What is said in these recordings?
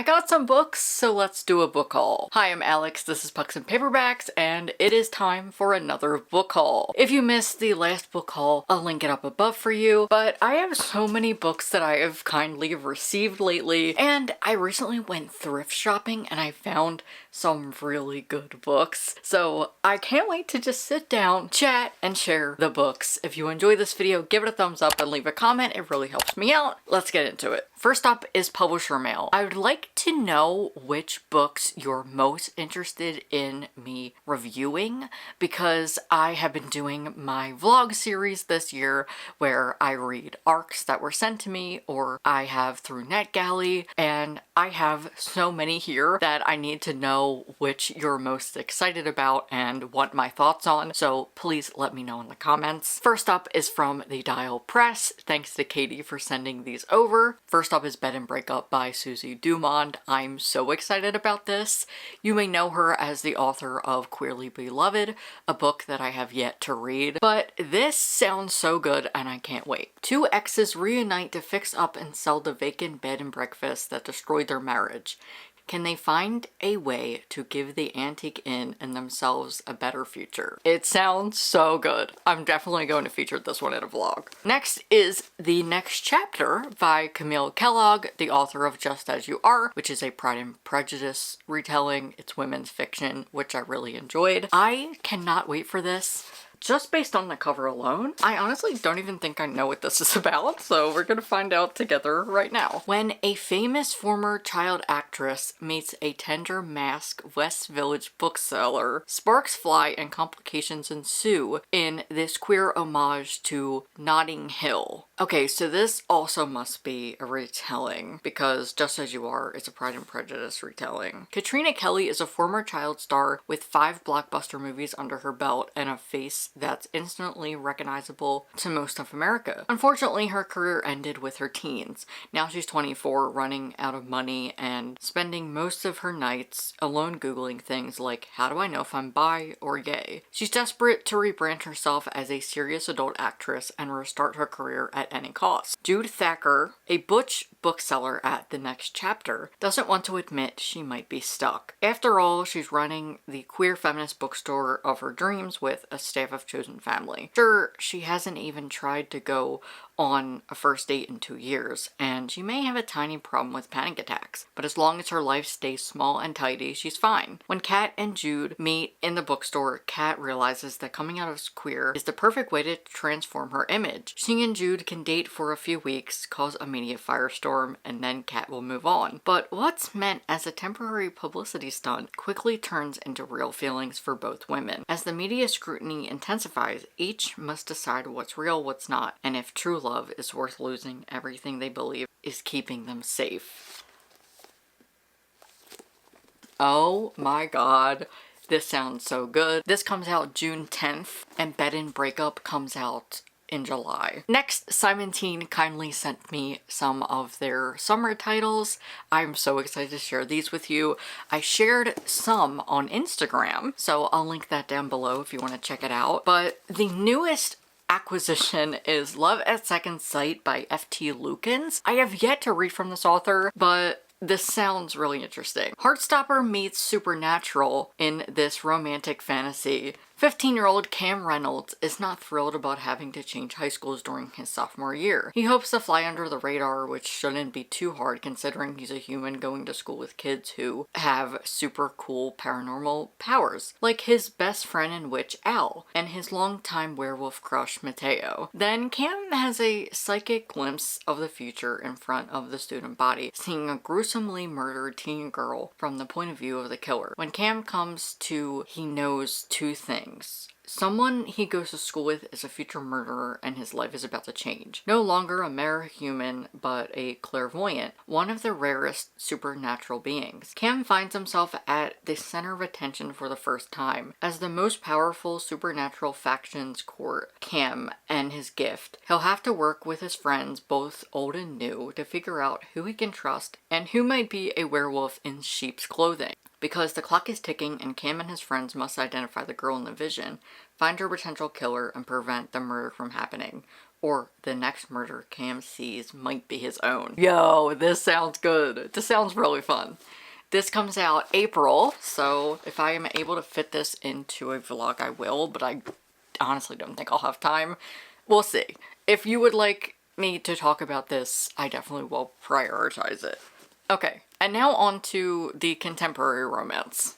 I got some books, so let's do a book haul. Hi, I'm Alex, this is Pucks and Paperbacks, and it is time for another book haul. If you missed the last book haul, I'll link it up above for you, but I have so many books that I have kindly received lately, and I recently went thrift shopping and I found some really good books. So I can't wait to just sit down, chat, and share the books. If you enjoy this video, give it a thumbs up and leave a comment. It really helps me out. Let's get into it. First up is publisher mail. I would like to know which books you're most interested in me reviewing, because I have been doing my vlog series this year where I read arcs that were sent to me or I have through NetGalley, and I have so many here that I need to know which you're most excited about and want my thoughts on, so please let me know in the comments. First up is from the Dial Press. Thanks to Katie for sending these over. First up is Bed and Breakup by Susie Dumond. I'm so excited about this. You may know her as the author of Queerly Beloved, a book that I have yet to read, but this sounds so good and I can't wait. Two exes reunite to fix up and sell the vacant bed and breakfast that destroyed their marriage. Can they find a way to give the antique inn and themselves a better future? It sounds so good. I'm definitely going to feature this one in a vlog. Next is The Next Chapter by Camille Kellogg, the author of Just As You Are, which is a Pride and Prejudice retelling. It's women's fiction, which I really enjoyed. I cannot wait for this. Just based on the cover alone, I honestly don't even think I know what this is about, so we're gonna find out together right now. When a famous former child actress meets a tender masked West Village bookseller, sparks fly and complications ensue in this queer homage to Notting Hill. Okay, so this also must be a retelling, because Just As You Are is a Pride and Prejudice retelling. Katrina Kelly is a former child star with 5 blockbuster movies under her belt and a face that's instantly recognizable to most of America. Unfortunately, her career ended with her teens. Now she's 24, running out of money and spending most of her nights alone Googling things like, how do I know if I'm bi or gay? She's desperate to rebrand herself as a serious adult actress and restart her career at any cost. Jude Thacker, a butch bookseller at The Next Chapter, doesn't want to admit she might be stuck. After all, she's running the queer feminist bookstore of her dreams with a staff of chosen family. Sure, she hasn't even tried to go on a first date in 2 years, and she may have a tiny problem with panic attacks, but as long as her life stays small and tidy, she's fine. When Kat and Jude meet in the bookstore, Kat realizes that coming out as queer is the perfect way to transform her image. She and Jude can date for a few weeks, cause a media firestorm, and then Kat will move on. But what's meant as a temporary publicity stunt quickly turns into real feelings for both women. As the media scrutiny intensifies, each must decide what's real, what's not, and if true love is worth losing everything they believe is keeping them safe. Oh my god, this sounds so good. This comes out June 10th, and Bed and Breakup comes out in July. Next, Simon Teen kindly sent me some of their summer titles. I'm so excited to share these with you. I shared some on Instagram, so I'll link that down below if you want to check it out. But the newest acquisition is Love at Second Sight by F.T. Lukens. I have yet to read from this author, but this sounds really interesting. Heartstopper meets Supernatural in this romantic fantasy. 15-year-old Cam Reynolds is not thrilled about having to change high schools during his sophomore year. He hopes to fly under the radar, which shouldn't be too hard considering he's a human going to school with kids who have super cool paranormal powers, like his best friend and witch Al, and his longtime werewolf crush Mateo. Then Cam has a psychic glimpse of the future in front of the student body, seeing a gruesomely murdered teen girl from the point of view of the killer. When Cam comes to, he knows 2 things. Someone he goes to school with is a future murderer and his life is about to change. No longer a mere human, but a clairvoyant, one of the rarest supernatural beings. Cam finds himself at the center of attention for the first time. As the most powerful supernatural factions court Cam and his gift, he'll have to work with his friends, both old and new, to figure out who he can trust and who might be a werewolf in sheep's clothing. Because the clock is ticking and Cam and his friends must identify the girl in the vision, find her potential killer, and prevent the murder from happening. or the next murder Cam sees might be his own. Yo, this sounds good. This sounds really fun. This comes out April, so if I am able to fit this into a vlog, I will, but I honestly don't think I'll have time. We'll see. If you would like me to talk about this, I definitely will prioritize it. Okay, and now on to the contemporary romance.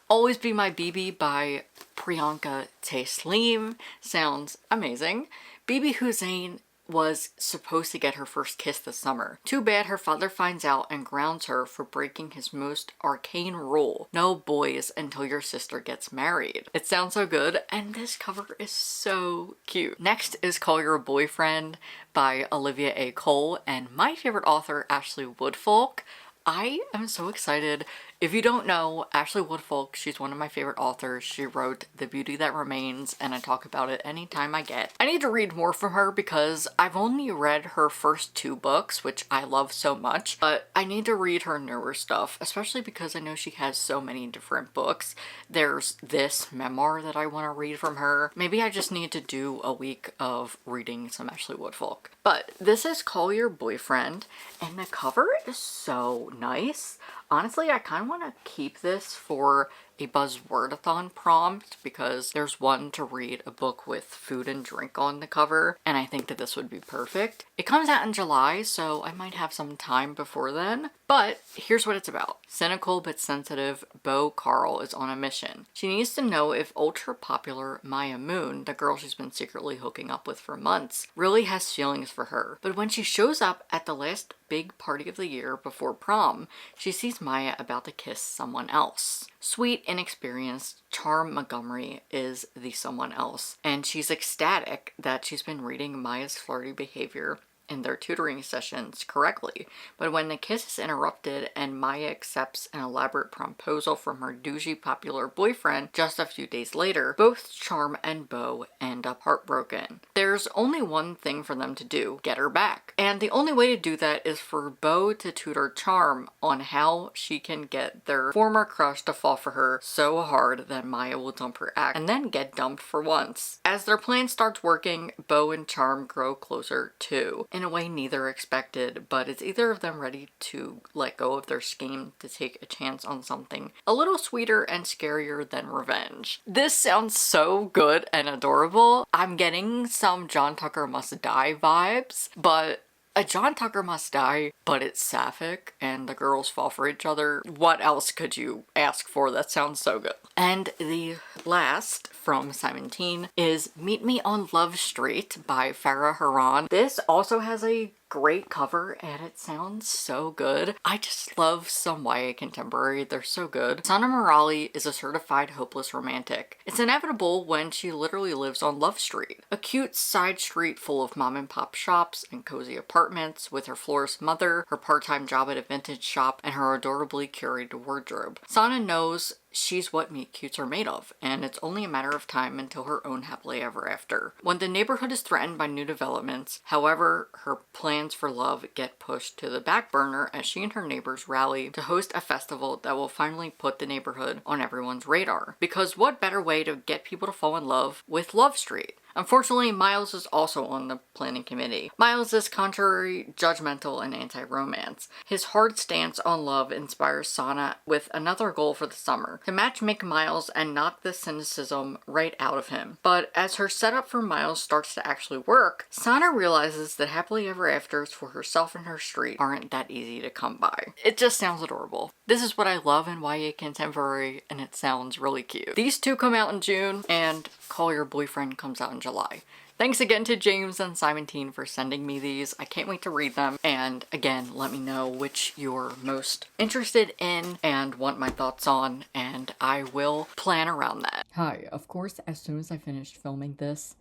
Always Be My BB by Priyanka Taslim. Sounds amazing. BB Hussain was supposed to get her first kiss this summer. Too bad her father finds out and grounds her for breaking his most arcane rule. No boys until your sister gets married. It sounds so good, and this cover is so cute. Next is Call Your Boyfriend by Olivia A. Cole and my favorite author, Ashley Woodfolk. I am so excited. If you don't know, Ashley Woodfolk, she's one of my favorite authors. She wrote The Beauty That Remains, and I talk about it anytime I get. I need to read more from her because I've only read her first 2 books, which I love so much, but I need to read her newer stuff, especially because I know she has so many different books. There's this memoir that I want to read from her. Maybe I just need to do a week of reading some Ashley Woodfolk. But this is Call Your Boyfriend, and the cover is so nice. Honestly, I kind of want to keep this for a buzzwordathon prompt because there's one to read a book with food and drink on the cover, and I think that this would be perfect. It comes out in July, so I might have some time before then. But here's what it's about. Cynical but sensitive Beau Carl is on a mission. She needs to know if ultra-popular Maya Moon, the girl she's been secretly hooking up with for months, really has feelings for her. But when she shows up at the last big party of the year before prom, she sees Maya about to kiss someone else. Sweet, inexperienced Charm Montgomery is the someone else, and she's ecstatic that she's been reading Maya's flirty behavior in their tutoring sessions correctly. But when the kiss is interrupted and Maya accepts an elaborate proposal from her douchey popular boyfriend just a few days later, both Charm and Beau end up heartbroken. There's only one thing for them to do: get her back. And the only way to do that is for Beau to tutor Charm on how she can get their former crush to fall for her so hard that Maya will dump her ex and then get dumped for once. As their plan starts working, Beau and Charm grow closer too, in a way neither expected, but it's either of them ready to let go of their scheme to take a chance on something a little sweeter and scarier than revenge. This sounds so good and adorable. I'm getting some John Tucker Must Die vibes, but a John Tucker Must Die, but it's sapphic and the girls fall for each other. What else could you ask for? That sounds so good. And the last from Simon Teen is Meet Me on Love Street by Farah Haran. This also has a great cover and it sounds so good. I just love some YA contemporary. They're so good. Sana Morali is a certified hopeless romantic. It's inevitable when she literally lives on Love Street, a cute side street full of mom and pop shops and cozy apartments with her florist mother, her part-time job at a vintage shop, and her adorably curated wardrobe. Sana knows she's what meet cutes are made of, and it's only a matter of time until her own happily ever after. When the neighborhood is threatened by new developments, however, her plans for love get pushed to the back burner as she and her neighbors rally to host a festival that will finally put the neighborhood on everyone's radar. Because what better way to get people to fall in love with Love Street? Unfortunately, Miles is also on the planning committee. Miles is contrary, judgmental, and anti-romance. His hard stance on love inspires Sana with another goal for the summer: to matchmake Miles and knock the cynicism right out of him. But as her setup for Miles starts to actually work, Sana realizes that happily ever afters for herself and her street aren't that easy to come by. It just sounds adorable. This is what I love in YA contemporary, and it sounds really cute. These two come out in June, and Call Your Boyfriend comes out in July. Thanks again to James and Simon Teen for sending me these. I can't wait to read them. And again, let me know which you're most interested in and want my thoughts on, and I will plan around that. Hi, of course, as soon as I finished filming this,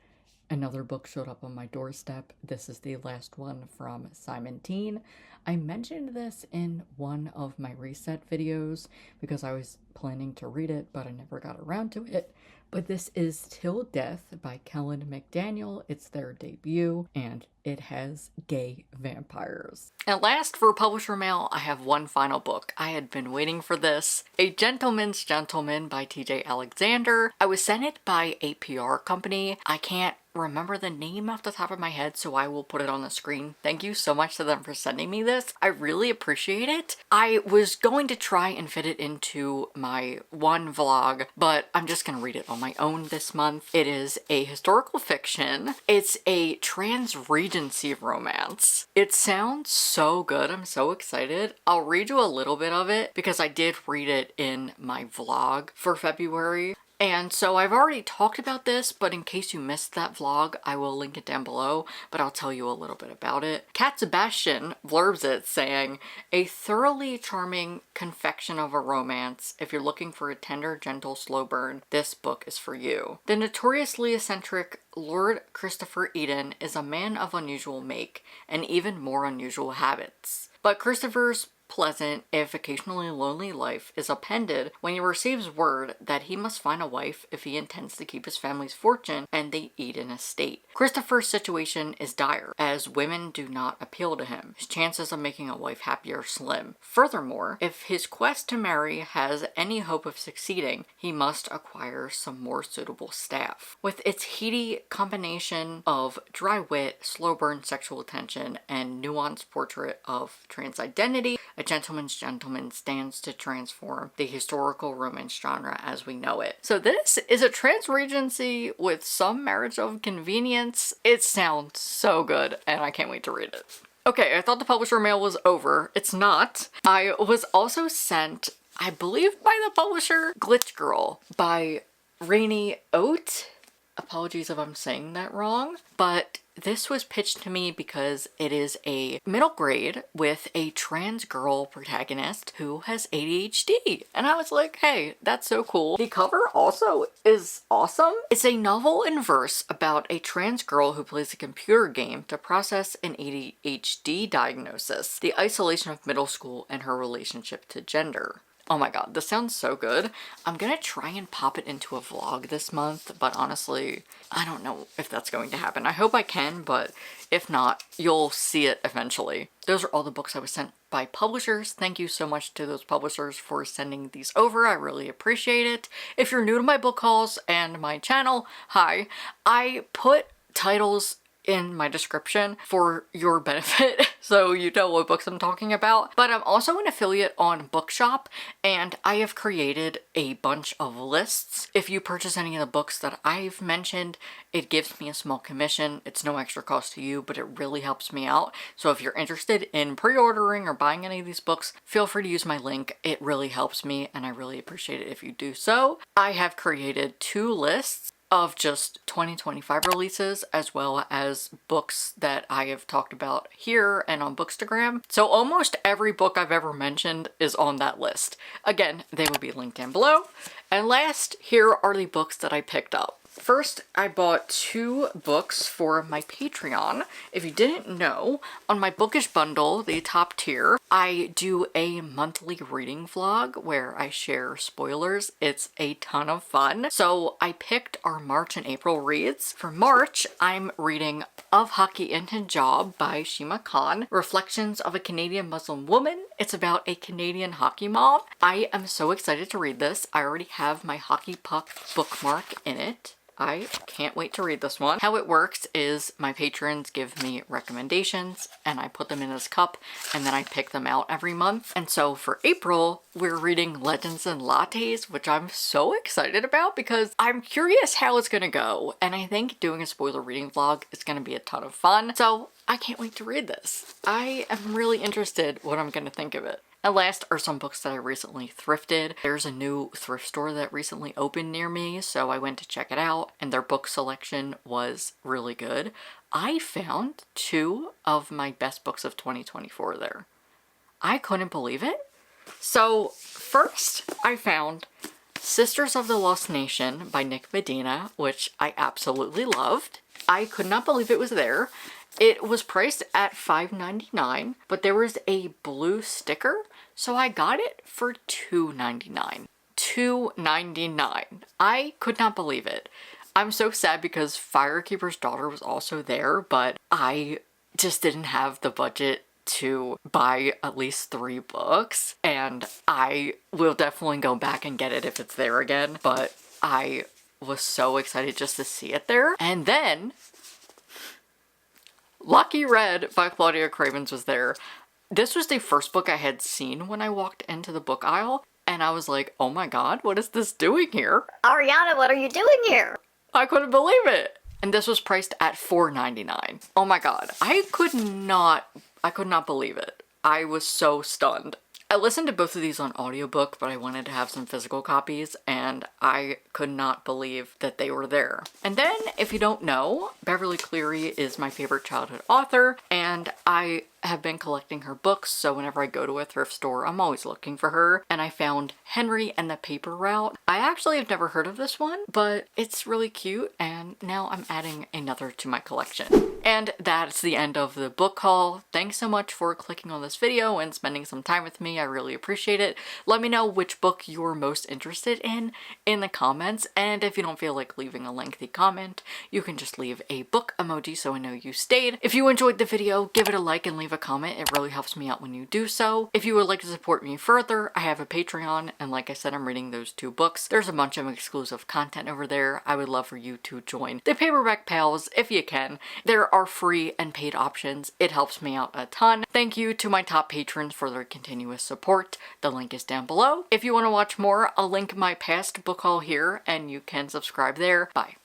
another book showed up on my doorstep. This is the last one from Simon Teen. I mentioned this in one of my reset videos because I was planning to read it, but I never got around to it. But this is Till Death by Kellen McDaniel. It's their debut, and it has gay vampires. And last, for publisher mail, I have one final book. I had been waiting for this. A Gentleman's Gentleman by TJ Alexander. I was sent it by a PR company. I can't remember the name off the top of my head, so I will put it on the screen. Thank you so much to them for sending me this. I really appreciate it. I was going to try and fit it into my one vlog, but I'm just gonna read it on my own this month. It is a historical fiction. It's a trans Regency romance. It sounds so good. I'm so excited. I'll read you a little bit of it because I did read it in my vlog for February. And so I've already talked about this, but in case you missed that vlog, I will link it down below, but I'll tell you a little bit about it. Kat Sebastian blurbs it saying, a thoroughly charming confection of a romance. If you're looking for a tender, gentle, slow burn, this book is for you. The notoriously eccentric Lord Christopher Eden is a man of unusual make and even more unusual habits. But Christopher's pleasant, if occasionally lonely life is upended when he receives word that he must find a wife if he intends to keep his family's fortune and the Eden estate. Christopher's situation is dire, as women do not appeal to him. His chances of making a wife happy are slim. Furthermore, if his quest to marry has any hope of succeeding, he must acquire some more suitable staff. With its heady combination of dry wit, slow burn sexual attention, and nuanced portrait of trans identity, A Gentleman's Gentleman stands to transform the historical romance genre as we know it. So this is a trans Regency with some marriage of convenience. It sounds so good, and I can't wait to read it. Okay, I thought the publisher mail was over. It's not. I was also sent, I believe by the publisher, Glitch Girl by Rainy Oat. Apologies if I'm saying that wrong, but this was pitched to me because it is a middle grade with a trans girl protagonist who has ADHD. And I was like, hey, that's so cool. The cover also is awesome. It's a novel in verse about a trans girl who plays a computer game to process an ADHD diagnosis, the isolation of middle school, and her relationship to gender. Oh my god, this sounds so good. I'm gonna try and pop it into a vlog this month, but honestly, I don't know if that's going to happen. I hope I can, but if not, you'll see it eventually. Those are all the books I was sent by publishers. Thank you so much to those publishers for sending these over. I really appreciate it. If you're new to my book hauls and my channel, hi. I put titles in my description for your benefit so you know what books I'm talking about. But I'm also an affiliate on Bookshop, and I have created a bunch of lists. If you purchase any of the books that I've mentioned, it gives me a small commission. It's no extra cost to you, but it really helps me out. So if you're interested in pre-ordering or buying any of these books, feel free to use my link. It really helps me, and I really appreciate it if you do so. I have created 2 lists of just 2025 releases, as well as books that I have talked about here and on Bookstagram. So almost every book I've ever mentioned is on that list. Again, they will be linked down below. And last, here are the books that I picked up. First, I bought 2 books for my Patreon. If you didn't know, on my Bookish bundle, the top tier, I do a monthly reading vlog where I share spoilers. It's a ton of fun. So I picked our March and April reads. For March, I'm reading Of Hockey and Hijab by Shima Khan, Reflections of a Canadian Muslim Woman. It's about a Canadian hockey mom. I am so excited to read this. I already have my hockey puck bookmark in it. I can't wait to read this one. How it works is my patrons give me recommendations and I put them in this cup and then I pick them out every month. And so for April, we're reading Legends and Lattes, which I'm so excited about because I'm curious how it's gonna go. And I think doing a spoiler reading vlog is gonna be a ton of fun. So I can't wait to read this. I am really interested what I'm gonna think of it. And last are some books that I recently thrifted. There's a new thrift store that recently opened near me, so I went to check it out, and their book selection was really good. I found 2 of my best books of 2024 there. I couldn't believe it. So first, I found Sisters of the Lost Nation by Nick Medina, which I absolutely loved. I could not believe it was there. It was priced at $5.99, but there was a blue sticker, so I got it for $2.99. $2.99. I could not believe it. I'm so sad because Firekeeper's Daughter was also there, but I just didn't have the budget to buy at least 3 books, and I will definitely go back and get it if it's there again, but I was so excited just to see it there. And then Lucky Red by Claudia Cravens was there. This was the first book I had seen when I walked into the book aisle, and I was like, oh my god, what is this doing here? Ariana, what are you doing here? I couldn't believe it! And this was priced at $4.99. Oh my god, I could not believe it. I was so stunned. I listened to both of these on audiobook, but I wanted to have some physical copies, and I could not believe that they were there. And then, if you don't know, Beverly Cleary is my favorite childhood author, and I have been collecting her books, so whenever I go to a thrift store, I'm always looking for her. And I found Henry and the Paper Route. I actually have never heard of this one, but it's really cute, and now I'm adding another to my collection. And that's the end of the book haul. Thanks so much for clicking on this video and spending some time with me. I really appreciate it. Let me know which book you're most interested in the comments, and if you don't feel like leaving a lengthy comment, you can just leave a book emoji so I know you stayed. If you enjoyed the video, give it a like and leave a comment. It really helps me out when you do so. If you would like to support me further, I have a Patreon, and like I said, I'm reading those 2 books. There's a bunch of exclusive content over there. I would love for you to join the Paperback Pals if you can. There are free and paid options. It helps me out a ton. Thank you to my top patrons for their continuous support. The link is down below. If you want to watch more, I'll link my past book haul here, and you can subscribe there. Bye.